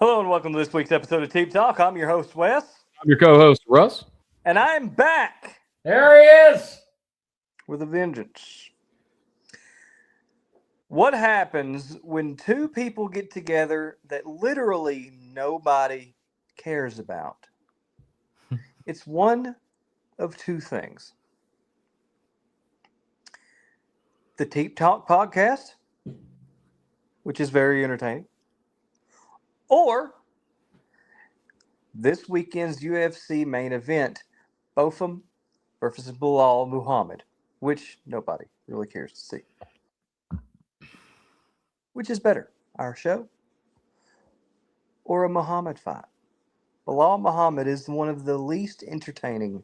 Hello and welcome to this week's episode of Teep Talk. I'm your host, Wes, I'm your co-host, Russ. and I'm back There he is. with a vengeance. What happens when two people get together that literally nobody cares about? It's one of two things. The Teep Talk podcast, which is very entertaining, or this weekend's UFC main event, Bonfim versus Bilal Muhammad, which nobody really cares to see. Which is better, our show or a Muhammad fight? Bilal Muhammad is one of the least entertaining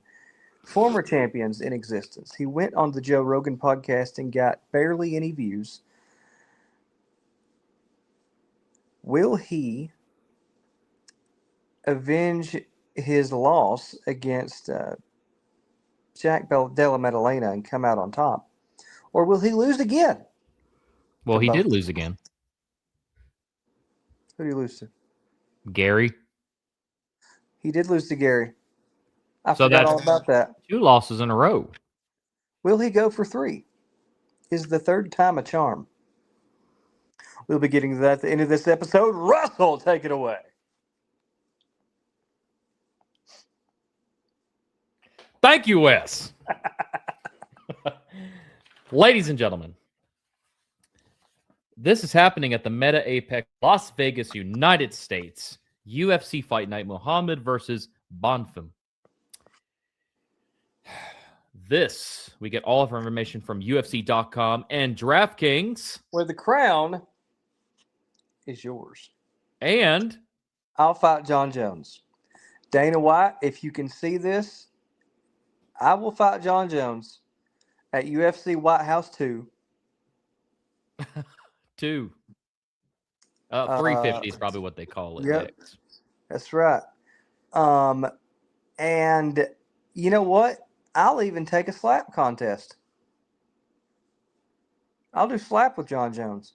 former champions in existence. He went on the Joe Rogan podcast and got barely any views. Will he avenge his loss against Jack Della Maddalena and come out on top? Or will he lose again? Well, he did lose again. Who did he lose to? Gary. He did lose to Gary. I So forgot that's all about that. 2 losses in a row. Will he go for 3? Is the third time a charm? We'll be getting to that at the end of this episode. Russell, take it away. Thank you, Wes. Ladies and gentlemen, this is happening at the Meta Apex, Las Vegas, United States. UFC Fight Night, Muhammad versus Bonfim. We get all of our information from UFC.com and DraftKings. Where the crown is yours. And I'll fight John Jones. Dana White, if you can see this, I will fight John Jones at UFC White House 2. 350 is probably what they call it. Yep. Next. That's right. And you know what? I'll even take a slap contest. I'll do slap with John Jones.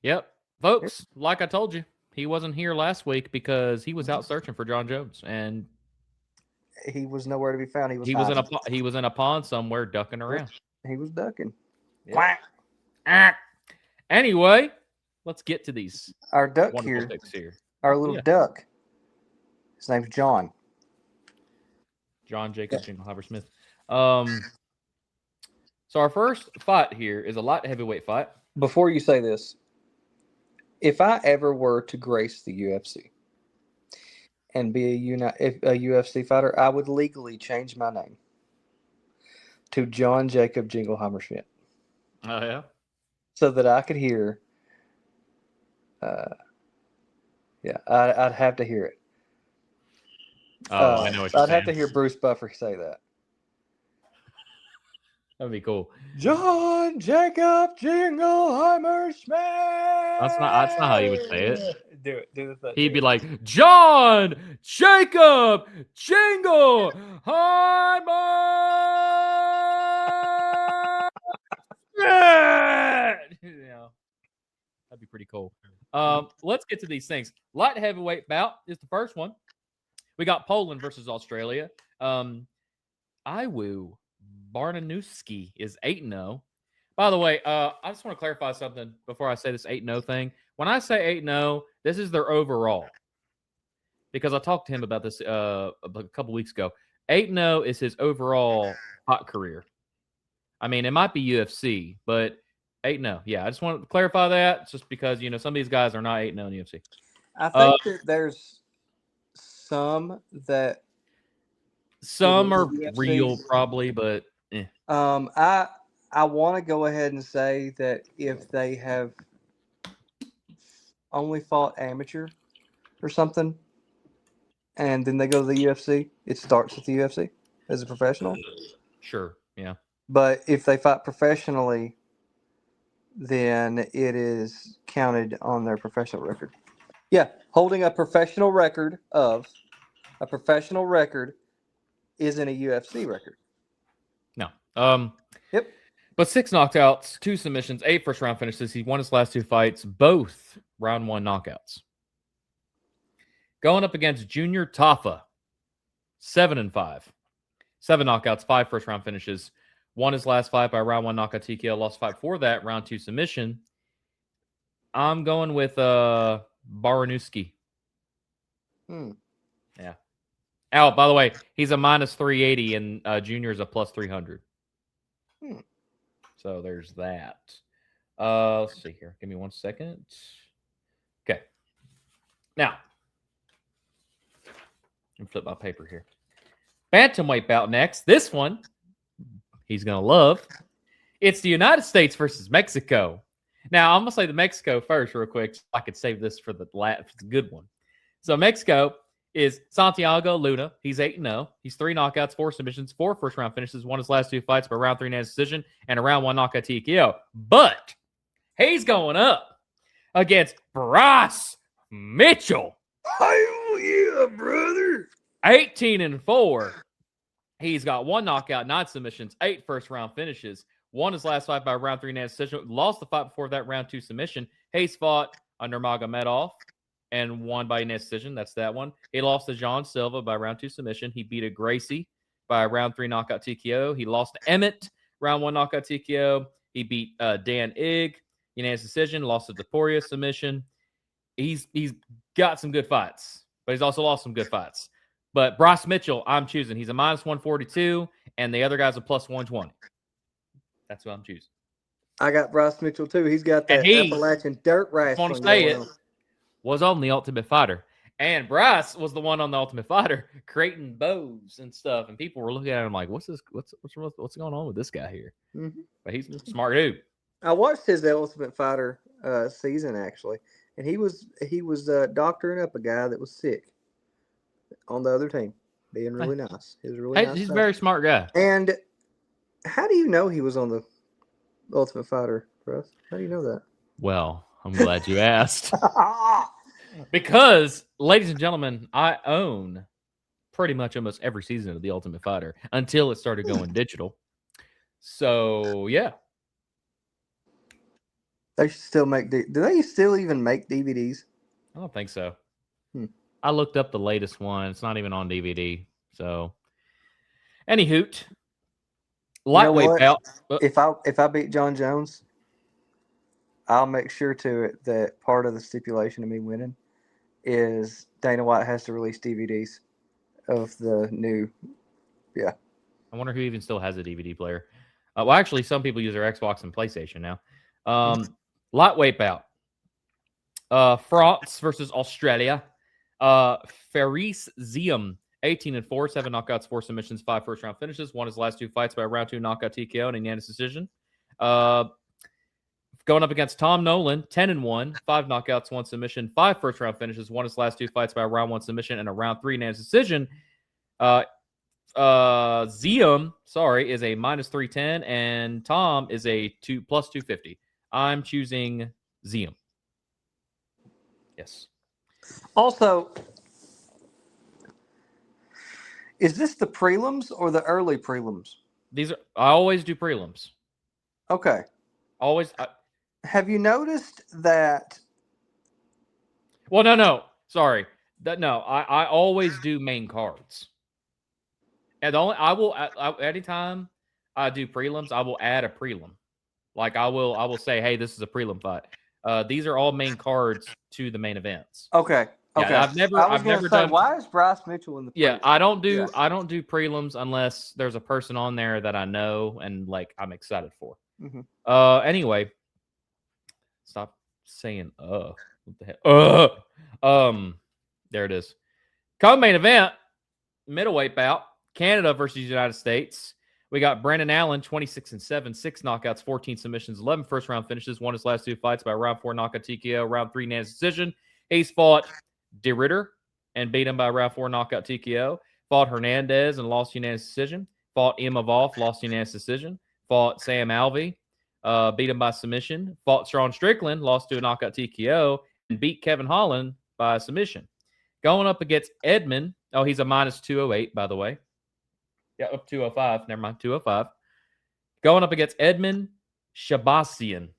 Yep. Folks, like I told you, he wasn't here last week because he was out searching for John Jones, and he was nowhere to be found. He was in a pond somewhere ducking around. He was ducking. Yep. Quack. Anyway, let's get to these. Our duck here. Our little duck. His name's John. John Jacob Jingleheimer Smith. So our first fight here is a light heavyweight fight. Before you say this, if I ever were to grace the UFC and be a UFC fighter, I would legally change my name to John Jacob Jingleheimer Schmidt. Oh, yeah? So that I could hear, I'd have to hear it. Oh, I know what you're saying. I'd have to hear Bruce Buffer say that. That'd be cool. John Jacob Jingleheimer Schmidt. That's not how you would say it. Do it. Do the thing. He'd be like, John Jacob Jingleheimer. That'd be pretty cool. Let's get to these things. Light heavyweight bout is the first one. We got Poland versus Australia. Iwu Barnanuski is 8-0. By the way, I just want to clarify something before I say this 8-0 thing. When I say 8-0, this is their overall. Because I talked to him about this a couple weeks ago. 8-0 is his overall hot career. I mean, it might be UFC, but 8-0. Yeah, I just want to clarify that just because, some of these guys are not 8-0 in UFC. I think that there's some that... Some are real, probably, but... I want to go ahead and say that if they have only fought amateur or something, and then they go to the UFC, it starts at the UFC as a professional. Sure, yeah. But if they fight professionally, then it is counted on their professional record. Yeah, holding a professional record isn't a UFC record. No. Yep. But 6 knockouts, 2 submissions, 8 first-round finishes. He won his last 2 fights, both round 1 knockouts. Going up against Junior Tafa, 7-5. 7 knockouts, 5 first round finishes. Won his last fight by round 1 knockout TKO. Lost fight before that, round 2 submission. I'm going with Baranowski. Yeah. Oh, by the way, he's a minus 380 and Junior's a plus 300. So there's that. Let's see here. Give me 1 second. Okay. Now, let me flip my paper here. Bantamweight bout next. This one, he's going to love. It's the United States versus Mexico. Now, I'm going to say the Mexico first real quick so I could save this for the good one. So Mexico is Santiago Luna. He's 8-0. He's 3 knockouts, 4 submissions, 4 first-round finishes, won his last 2 fights by round 3 unanimous decision and a round 1 knockout TKO. But he's going up against Bryce Mitchell. Oh, yeah, brother. 18-4. He's got 1 knockout, 9 submissions, 8 first-round finishes. Won his last fight by round 3 unanimous decision. Lost the fight before that round 2 submission. Hayes fought under Magomedov and won by unanimous decision. That's that one. He lost to John Silva by round 2 submission. He beat a Gracie by round 3 knockout TKO. He lost to Emmett, round 1 knockout TKO. He beat Dan Ig, unanimous decision. Lost to Deporia submission. He's got some good fights, but he's also lost some good fights. But Bryce Mitchell, I'm choosing. He's a minus 142, and the other guy's a plus 120. That's what I'm choosing. I got Bryce Mitchell, too. He's got that Appalachian dirt rash. I want to say it. Was on the Ultimate Fighter. And Bryce was the one on the Ultimate Fighter creating bows and stuff. And people were looking at him like, what's this? What's going on with this guy here? Mm-hmm. But he's a smart dude. I watched his Ultimate Fighter season, actually. And he was doctoring up a guy that was sick on the other team, being really nice. He was really nice. He's a very smart guy. And how do you know he was on the Ultimate Fighter, Russ? How do you know that? Well, I'm glad you asked. Because, ladies and gentlemen, I own pretty much almost every season of The Ultimate Fighter until it started going digital. So, yeah. They should still make... Do they still even make DVDs? I don't think so. I looked up the latest one. It's not even on DVD. So, any hoot. Lightweight bout. If I beat John Jones, I'll make sure to it that part of the stipulation of me winning is Dana White has to release DVDs of the new. Yeah. I wonder who even still has a DVD player. Well, actually, some people use their Xbox and PlayStation now. Lightweight bout. France versus Australia. Faris Ziam, 18-4, 7 knockouts, 4 submissions, 5 first-round finishes. Won his last 2 fights by round 2 knockout TKO and a unanimous decision. Going up against Tom Nolan, 10-1, 5 knockouts, 1 submission, 5 first-round finishes. Won his last 2 fights by round 1 submission and a round 3 unanimous decision. Ziam, is a minus 310, and Tom is a plus 250. I'm choosing Ziam. Yes. Also, is this the prelims or the early prelims? I always do prelims. Okay. Always. Have you noticed that? Well, no. Sorry. I always do main cards. And anytime I do prelims, I will add a prelim. Like I will say, hey, this is a prelim fight. These are all main cards to the main events. Okay. Okay. Yeah, I've never done. Why is Bryce Mitchell in the? Yeah, I don't do prelims unless there's a person on there that I know and like I'm excited for. Mm-hmm. Anyway, stop saying what the heck? There it is. Co-main event, middleweight bout, Canada versus United States. We got Brandon Allen, 26-7, 6 knockouts, 14 submissions, 11 first-round finishes. Won his last 2 fights by round 4 knockout TKO, round 3 unanimous decision. He's fought De Ritter and beat him by round 4 knockout TKO. Fought Hernandez and lost unanimous decision. Fought Imavov, lost unanimous decision. Fought Sam Alvey, beat him by submission. Fought Sean Strickland, lost to a knockout TKO, and beat Kevin Holland by submission. Going up against Edmund. Oh, he's a minus 208, by the way. Yeah, up 205. Never mind, 205. Going up against Edmund Shabazian.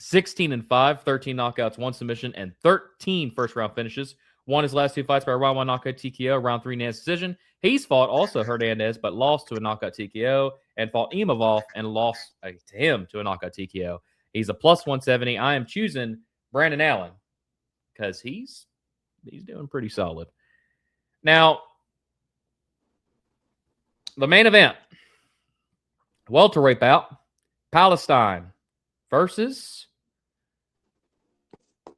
16-5, 13 knockouts, 1 submission, and 13 first-round finishes. Won his last 2 fights by round 1 knockout TKO, round 3 unanimous decision. He's fought also Hernandez, but lost to a knockout TKO, and fought Imavov and lost to him to a knockout TKO. He's a plus 170. I am choosing Brandon Allen because he's doing pretty solid. Now, the main event, welterweight bout, Palestine versus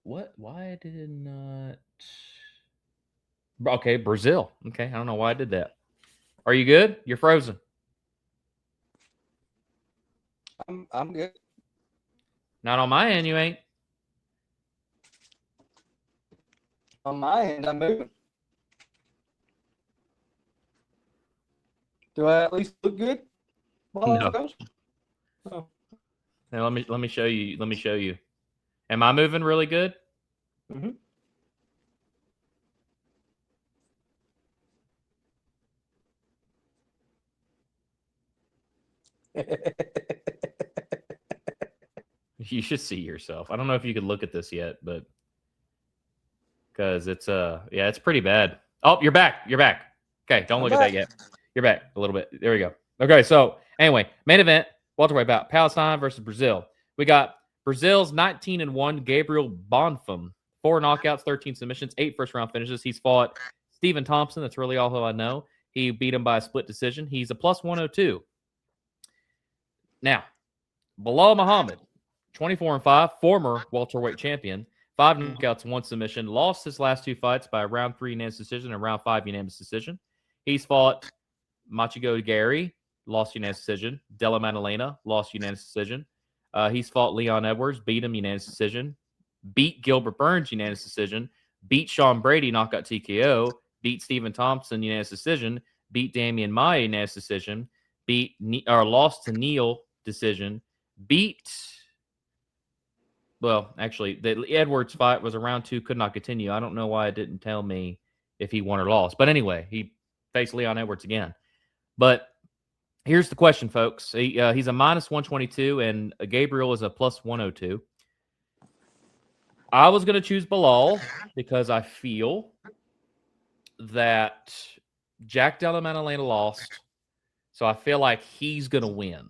what? Why did it not? Okay, Brazil. Okay, I don't know why I did that. Are you good? You're frozen. I'm good. Not on my end, you ain't. On my end, I'm moving. Do I at least look good while No. that goes? Oh. Now let me show you. Let me show you. Am I moving really good? Mm-hmm. You should see yourself. I don't know if you could look at this yet, but because it's yeah, it's pretty bad. Oh, you're back. You're back. Okay, don't look at that yet. You're back a little bit. There we go. Okay, so anyway, main event, welterweight bout, Palestine versus Brazil. We got Brazil's 19-1 Gabriel Bonfim, 4 knockouts, 13 submissions, 8 first-round finishes. He's fought Stephen Thompson. That's really all who I know. He beat him by a split decision. He's a plus 102. Now, Bilal Muhammad, 24-5, former welterweight champion, 5 knockouts, 1 submission. Lost his last 2 fights by a round 3 unanimous decision and round 5 unanimous decision. He's fought Machigo Gary, lost unanimous decision. Della Maddalena, lost unanimous decision. He's fought Leon Edwards, beat him unanimous decision. Beat Gilbert Burns unanimous decision. Beat Sean Brady, knockout TKO. Beat Stephen Thompson unanimous decision. Beat Damian Maia unanimous decision. Lost to Neal decision. Well, actually, the Edwards fight was a round 2, could not continue. I don't know why it didn't tell me if he won or lost. But anyway, he faced Leon Edwards again. But here's the question, folks. He's a minus 122, and Gabriel is a plus 102. I was going to choose Bilal because I feel that Jack Della Maddalena lost, so I feel like he's going to win.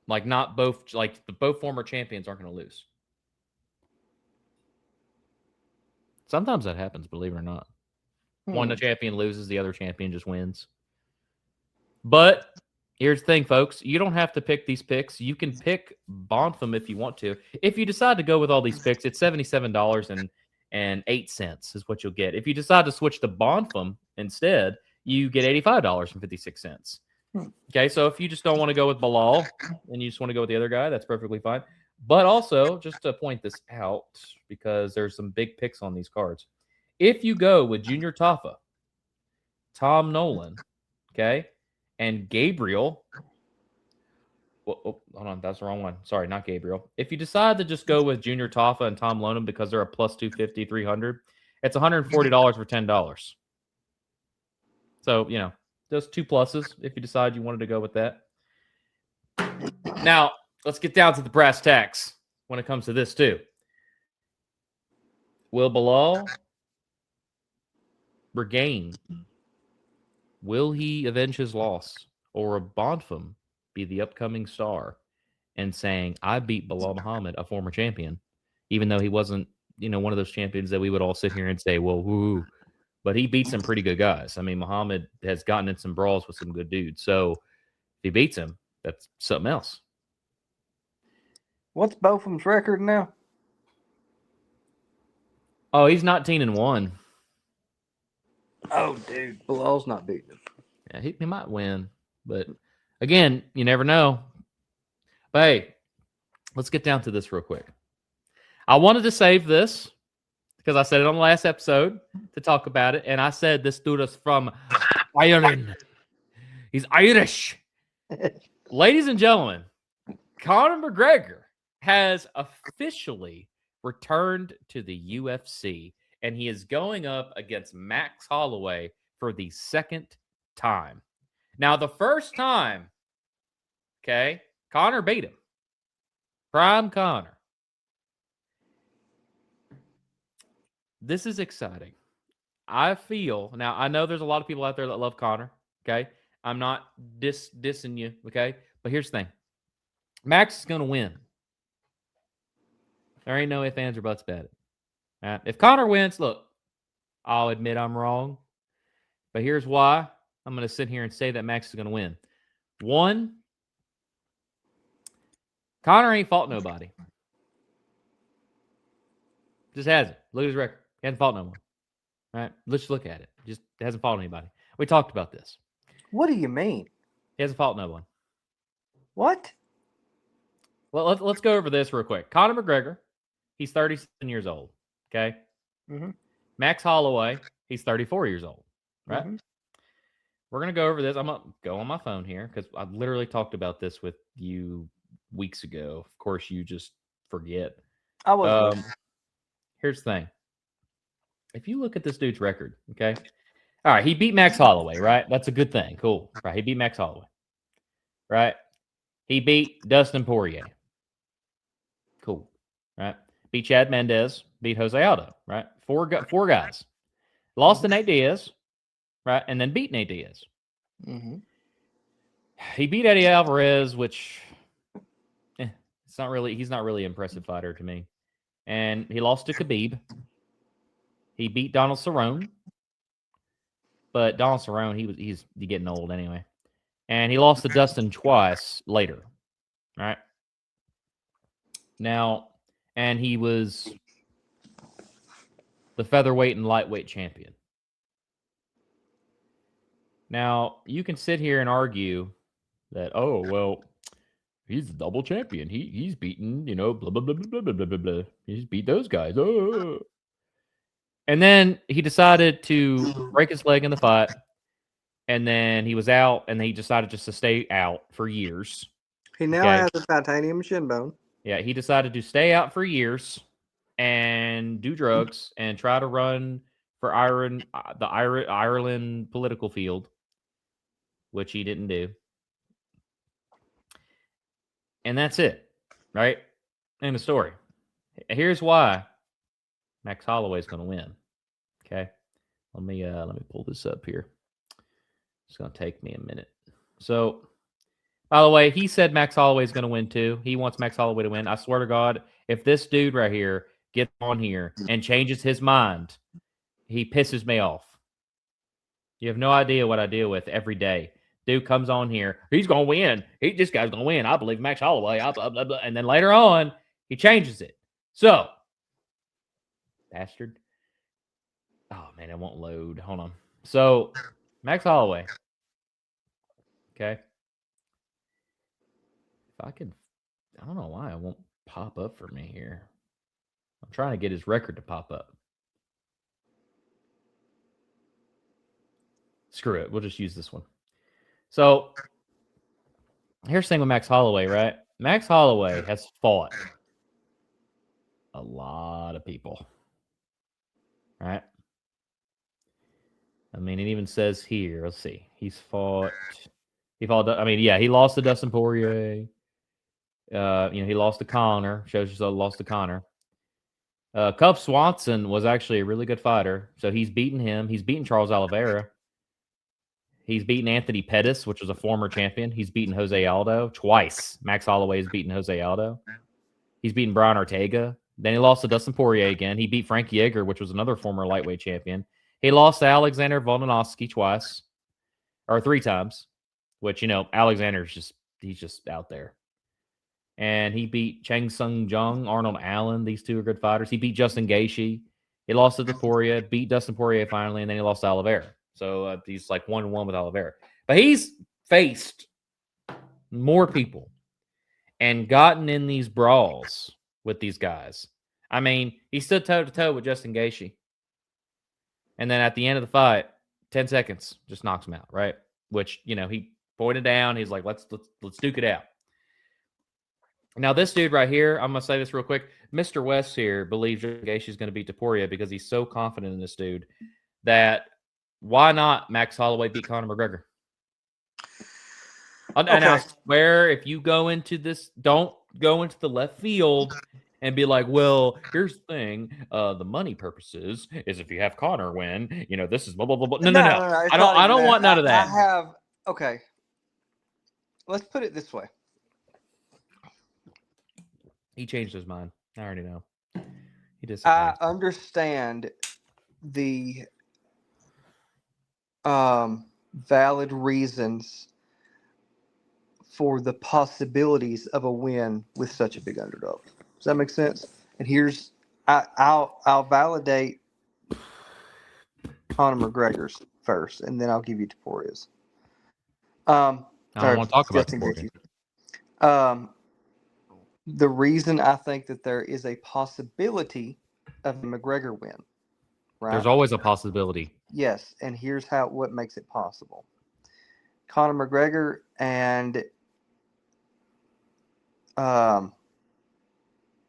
Like both former champions aren't going to lose. Sometimes that happens, believe it or not. One champion loses, the other champion just wins. But here's the thing, folks. You don't have to pick these picks. You can pick Bonfim if you want to. If you decide to go with all these picks, it's $77.08 is what you'll get. If you decide to switch to Bonfim instead, you get $85.56. Okay, so if you just don't want to go with Bilal and you just want to go with the other guy, that's perfectly fine. But also, just to point this out, because there's some big picks on these cards. If you go with Junior Tafa, Tom Nolan, okay, and Gabriel. Hold on, that's the wrong one. Sorry, not Gabriel. If you decide to just go with Junior Tafa and Tom Lonham because they're a plus 250, 300, it's $140 for $10. So, those 2 pluses if you decide you wanted to go with that. Now, let's get down to the brass tacks when it comes to this, too. Will Bilal regain? Will he avenge his loss? Or will Bonfim be the upcoming star and saying, I beat Bilal Muhammad, a former champion, even though he wasn't, one of those champions that we would all sit here and say, well, woo. But he beat some pretty good guys. I mean, Muhammad has gotten in some brawls with some good dudes. So if he beats him, that's something else. What's Bonfim's record now? Oh, he's 19-1. Oh, dude, Bilal's not beating him. Yeah, he might win, but again, you never know. But hey, let's get down to this real quick. I wanted to save this because I said it on the last episode to talk about it, and I said this dude is from Ireland. He's Irish. Ladies and gentlemen, Conor McGregor has officially returned to the UFC, and he is going up against Max Holloway for the second time. Now, the first time, okay, Conor beat him. Prime Conor. This is exciting. I feel now. I know there's a lot of people out there that love Connor. Okay, I'm not dissing you. Okay, but here's the thing: Max is gonna win. There ain't no ifs, ands, or buts about it. Right? If Connor wins, look, I'll admit I'm wrong, but here's why I'm gonna sit here and say that Max is gonna win. One, Connor ain't fought nobody. Just hasn't. Look at his record. He hasn't fought no one. Right? Let's look at it. Just hasn't fought anybody. We talked about this. What do you mean? He hasn't fought no one. What? Well, let's go over this real quick. Conor McGregor, he's 37 years old. Okay. Mm-hmm. Max Holloway, he's 34 years old. Right. Mm-hmm. We're gonna go over this. I'm gonna go on my phone here because I literally talked about this with you weeks ago. Of course, you just forget. I was. Here's the thing. If you look at this dude's record, okay. All right, he beat Max Holloway, right? That's a good thing. Cool. Right. He beat Max Holloway. Right. He beat Dustin Poirier. Cool. Right. Beat Chad Mendez. Beat Jose Aldo. Right. Four guys. Lost to Nate Diaz. Right. And then beat Nate Diaz. Mm-hmm. He beat Eddie Alvarez, which it's not really. He's not really an impressive fighter to me. And he lost to Khabib. He beat Donald Cerrone. But Donald Cerrone, he's getting old anyway. And he lost to Dustin twice later. Right. Now, and he was the featherweight and lightweight champion. Now, you can sit here and argue that, oh, well, he's the double champion. He's beaten, blah, blah, blah, blah, blah, blah, blah, blah. He's beat those guys. Oh. And then he decided to break his leg in the fight. And then he was out, and he decided just to stay out for years. He now has a titanium shin bone. Yeah, he decided to stay out for years and do drugs and try to run for the Ireland political field, which he didn't do. And that's it, right? End of story. Here's why Max Holloway is going to win. Okay, let me pull this up here. It's going to take me a minute. So, by the way, he said Max Holloway is going to win too. He wants Max Holloway to win. I swear to God, if this dude right here gets on here and changes his mind, he pisses me off. You have no idea what I deal with every day. Dude comes on here, he's going to win. This guy's going to win. I believe Max Holloway. Blah, blah, blah. And then later on, he changes it. So, bastard. Oh, man, it won't load. Hold on. So, Max Holloway. Okay. If I could, I don't know why it won't pop up for me here. I'm trying to get his record to pop up. Screw it. We'll just use this one. So, here's the thing with Max Holloway, right? Max Holloway has fought a lot of people. Right? I mean, it even says here, let's see. He lost to Dustin Poirier. He lost to Connor. Shows you lost to Connor. Cub Swanson was actually a really good fighter. So he's beaten him. He's beaten Charles Oliveira. He's beaten Anthony Pettis, which was a former champion. He's beaten Jose Aldo twice. Max Holloway has beaten Jose Aldo. He's beaten Brian Ortega. Then he lost to Dustin Poirier again. He beat Frank Yeager, which was another former lightweight champion. He lost to Alexander Volkanovski twice, or 3 times, which, Alexander's he's just out there. And he beat Chang Sung Jung, Arnold Allen. These two are good fighters. He beat Justin Gaethje. He lost to Poirier, beat Dustin Poirier finally, and then he lost to Oliveira. So he's like 1-1 with Oliveira. But he's faced more people and gotten in these brawls with these guys. I mean, he stood toe-to-toe with Justin Gaethje. And then at the end of the fight, 10 seconds, just knocks him out, right? Which, he pointed down. He's like, let's duke it out. Now, this dude right here, I'm going to say this real quick. Mr. West here believes Gaethje is going to beat Topuria because he's so confident in this dude that why not Max Holloway beat Conor McGregor? And I swear, if you go into this, don't go into the left field and be like, well, here's the thing, the money purposes is if you have Connor win, this is blah blah blah blah. No, no, no. No. It's I don't not I even don't that. want none of I that. have. Okay. Let's put it this way. He changed his mind. I already know. He I disappoints. understand the valid reasons for the possibilities of a win with such a big underdog. Does that make sense? And here's I'll validate Conor McGregor's first, and then I'll give you Tapore's. I don't want to talk about the Justin Morgan. Gaethje. The reason I think that there is a possibility of a McGregor win, right? There's always a possibility. Yes, and here's what makes it possible. Conor McGregor and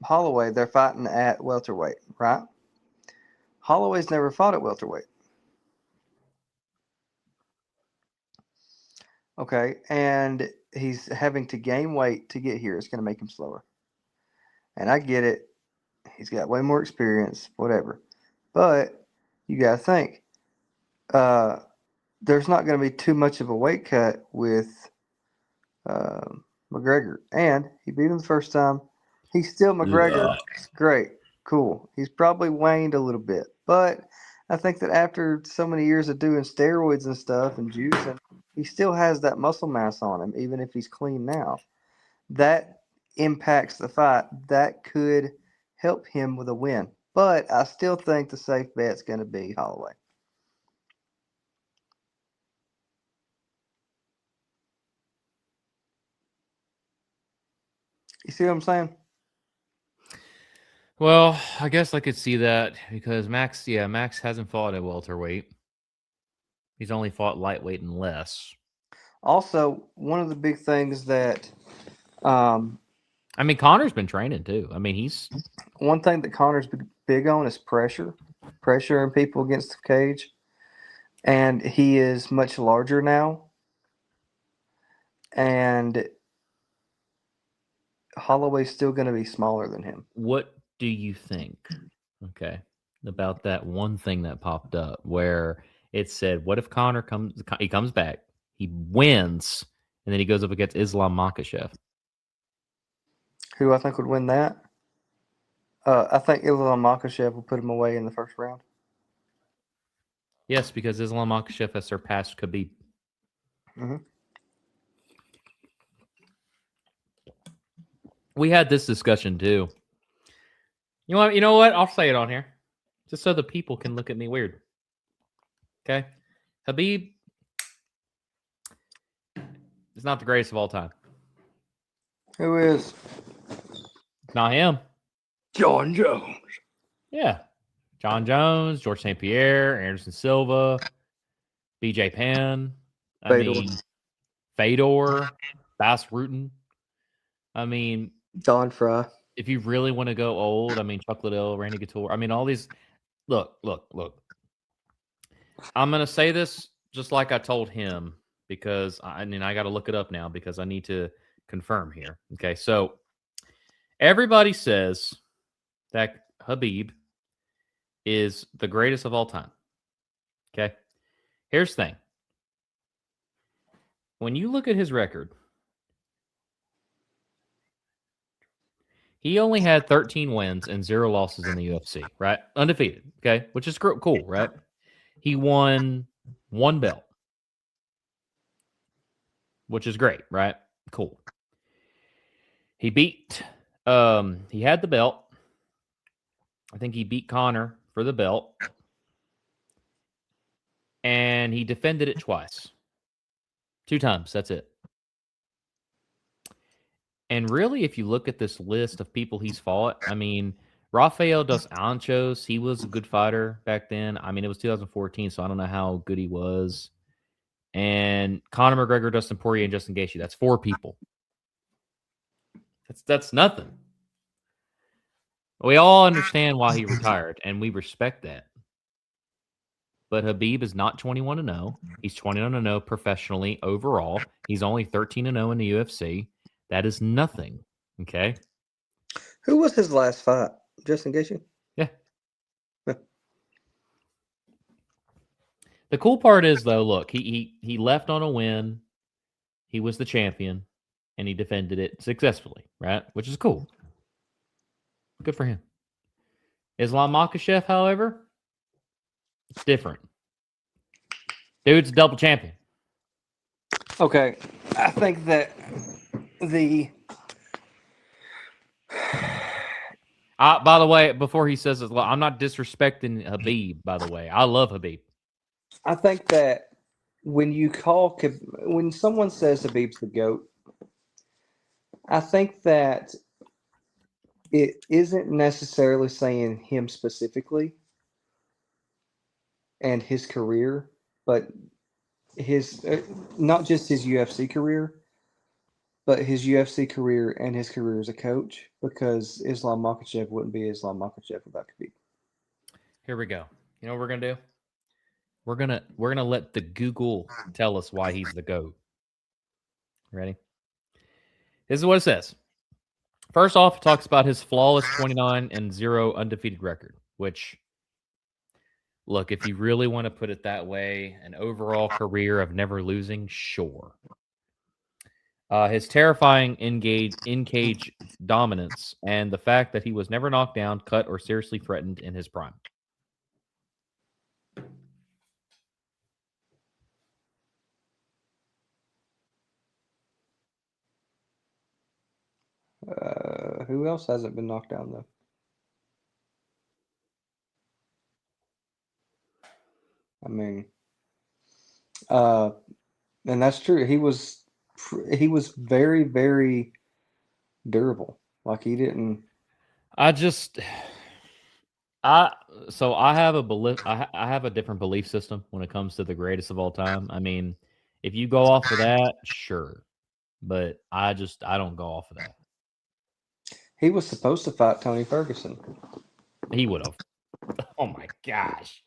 Holloway, they're fighting at welterweight, right? Holloway's never fought at welterweight. Okay, and he's having to gain weight to get here. It's going to make him slower. And I get it. He's got way more experience, whatever. But you got to think, there's not going to be too much of a weight cut with McGregor. And he beat him the first time. He's still McGregor. Great. Cool. He's probably waned a little bit. But I think that after so many years of doing steroids and stuff and juicing, he still has that muscle mass on him, even if he's clean now. That impacts the fight. That could help him with a win. But I still think the safe bet's going to be Holloway. You see what I'm saying? Well, I guess I could see that because Max hasn't fought at welterweight. He's only fought lightweight and less. Also, one of the big things that I mean, Connor's been training too. I mean, he's one thing that Connor's big on is pressuring people against the cage, and he is much larger now. And Holloway's still going to be smaller than him. What do you think? Okay, about that one thing that popped up where it said, "What if Connor comes back, he wins, and then he goes up against Islam Makhachev?" Who I think would win that? I think Islam Makhachev will put him away in the first round. Yes, because Islam Makhachev has surpassed Khabib. Mm-hmm. We had this discussion too. You know what? I'll say it on here, just so the people can look at me weird. Okay, Khabib is not the greatest of all time. Who is? Not him. John Jones. Yeah, John Jones, George St. Pierre, Anderson Silva, BJ Penn. Fedor, Bass Rutten. I mean, Don Fry. if you really want to go old, I mean, Chuck Liddell, Randy Couture. I mean, all these. Look. I'm going to say this just like I told him because I got to look it up now because I need to confirm here. Okay, so everybody says that Khabib is the greatest of all time. Okay, here's the thing. When you look at his record, he only had 13 wins and 0 losses in the UFC, right? Undefeated, okay? Which is cool, right? He won 1 belt, which is great, right? Cool. He had the belt. I think he beat Conor for the belt. And he defended it twice. 2 times, that's it. And really, if you look at this list of people he's fought, I mean, Rafael dos Anjos, he was a good fighter back then. I mean, it was 2014, so I don't know how good he was. And Conor McGregor, Dustin Poirier, and Justin Gaethje. That's 4 people. That's nothing. We all understand why he retired, and we respect that. But Khabib is not 21-0. He's 21-0 professionally overall. He's only 13-0 in the UFC. That is nothing. Okay. Who was his last fight? Justin Gaethje? Yeah. Yeah. The cool part is though, look, he left on a win. He was the champion, and he defended it successfully, right? Which is cool. Good for him. Islam Makhachev, however, it's different. Dude's a double champion. Okay, I think that the By the way, before he says it, I'm not disrespecting Habib. By the way, I love Habib. I think that when someone says Habib's the GOAT, I think that it isn't necessarily saying him specifically and his career, but his not just his UFC career, but his UFC career and his career as a coach. Because Islam Makhachev wouldn't be Islam Makhachev without Khabib. Here we go. You know what we're gonna do? We're gonna let the Google tell us why he's the GOAT. Ready? This is what it says. First off, it talks about his flawless 29-0 undefeated record, which, look, if you really want to put it that way, an overall career of never losing, sure. His terrifying in-cage dominance and the fact that he was never knocked down, cut, or seriously threatened in his prime. Who else hasn't been knocked down though? I mean, and that's true. He was very, very durable. Like he didn't. I have a belief. I have a different belief system when it comes to the greatest of all time. I mean, if you go off of that, sure, but I don't go off of that. He was supposed to fight Tony Ferguson. He would have. Oh my gosh,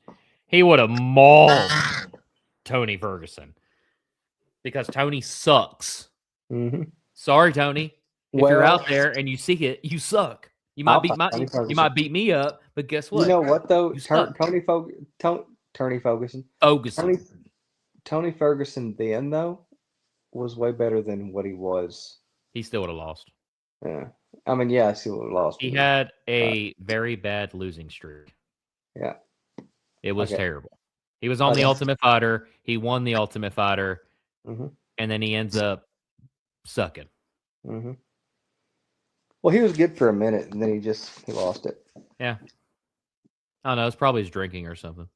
he would have mauled Tony Ferguson because Tony sucks. Mm-hmm. Sorry, Tony. If Well, you're out there and you see it, you suck. You might I'll beat fight my Tony you Ferguson. might beat me up, but guess what? You know what though? You suck. Tony Ferguson. Ferguson. Tony Ferguson then though was way better than what he was. He still would have lost. Yeah. I mean, yes, he would have lost. He had a very bad losing streak. Yeah. It was Okay. terrible. He was on the Ultimate Fighter. He won the Ultimate Fighter, and then he ends up sucking. Mm-hmm. Well, he was good for a minute, and then he lost it. Yeah. I don't know. It's probably his drinking or something.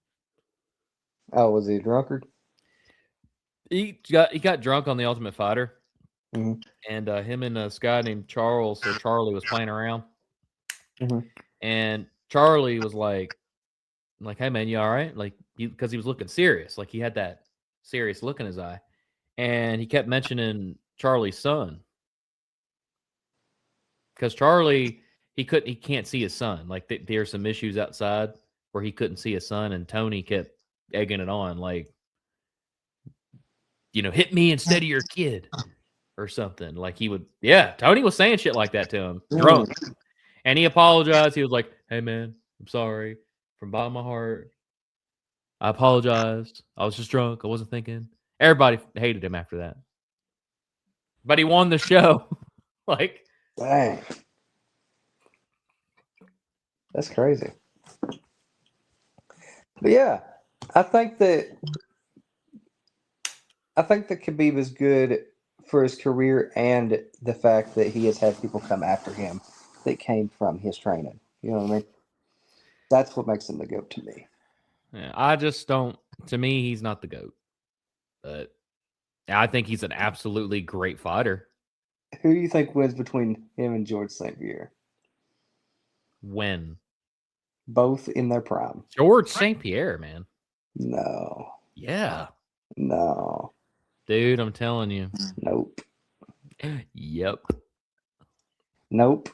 Oh, was he a drunkard? He got drunk on the Ultimate Fighter, Mhm. and him and this guy named Charles or Charlie was playing around, and Charlie was like, "Hey man, you all right?" Like, because he was looking serious, like he had that serious look in his eye, and he kept mentioning Charlie's son because Charlie he can't see his son. Like there's some issues outside where he couldn't see his son, and Tony kept egging it on, like, hit me instead of your kid or something. Like he would, yeah. Tony was saying shit like that to him, drunk, and he apologized. He was like, "Hey man, I'm sorry from the bottom of my heart. I apologize. I was just drunk. I wasn't thinking." Everybody hated him after that, but he won the show. Like, dang, that's crazy. But yeah, I think that Khabib is good for his career and the fact that he has had people come after him that came from his training. You know what I mean? That's what makes him the GOAT to me. yeah, I just don't. To me, he's not the GOAT, but I think he's an absolutely great fighter. Who do you think wins between him and George St. Pierre? When? Both in their prime. George St. Pierre, man. No. Yeah. No. Dude, I'm telling you. Nope. Yep. Nope.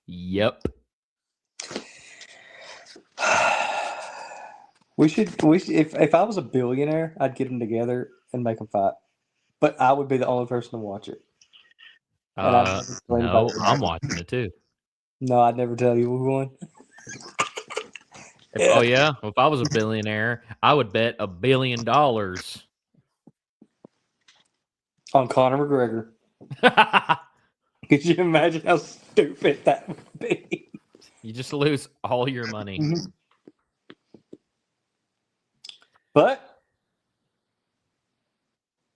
Yep. We should if I was a billionaire, I'd get them together and make them fight. But I would be the only person to watch it. No, I'm watching it too. No, I'd never tell you who won. Oh yeah, well, if I was a billionaire, I would bet $1 billion. On Conor McGregor. Could you imagine how stupid that would be? You just lose all your money. But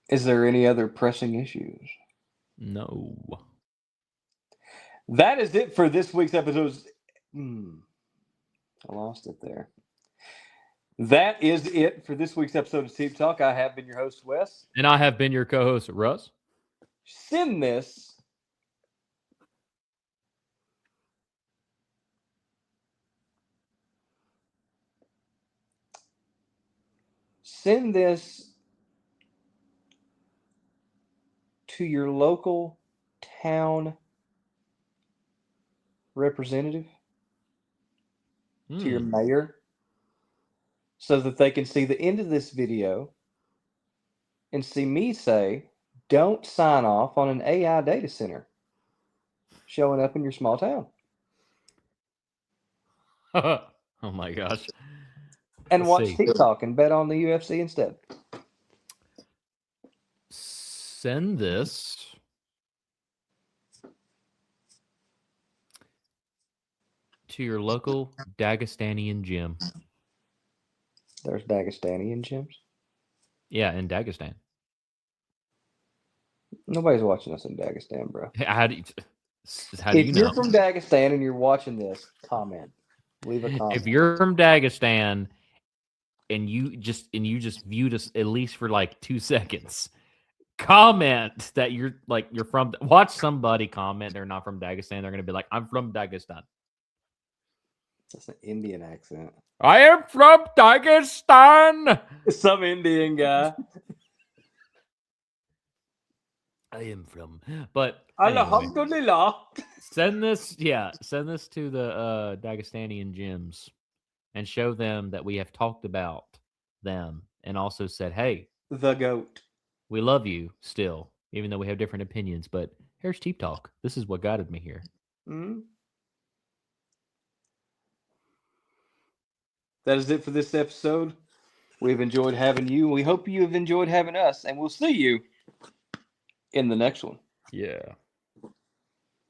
is there any other pressing issues? No. That is it for this week's episode. I lost it there. That is it for this week's episode of Team Talk. I have been your host, Wes. And I have been your co-host, Russ. Send this to your local town representative, to your mayor, so that they can see the end of this video and see me say, don't sign off on an AI data center showing up in your small town. Oh my gosh. And Let's watch see. TikTok and bet on the UFC instead. Send this to your local Dagestanian gym. There's Dagestanian gyms. Yeah, in Dagestan. Nobody's watching us in Dagestan, bro. How do you If you're know? from Dagestan and you're watching this, comment. Leave a comment. If you're from Dagestan and you just viewed us at least for like 2 seconds, comment that you're from. Watch somebody comment they're not from Dagestan. They're gonna be like, I'm from Dagestan. That's an Indian accent. I am from Dagestan. Some Indian guy. I am from, but anyway, Alhamdulillah. send this to the Dagestanian gyms and show them that we have talked about them and also said, hey, The goat. we love you still, even though we have different opinions. But here's Teep Talk. This is what guided me here. Mm-hmm. That is it for this episode. We've enjoyed having you. We hope you have enjoyed having us, and we'll see you in the next one. Yeah.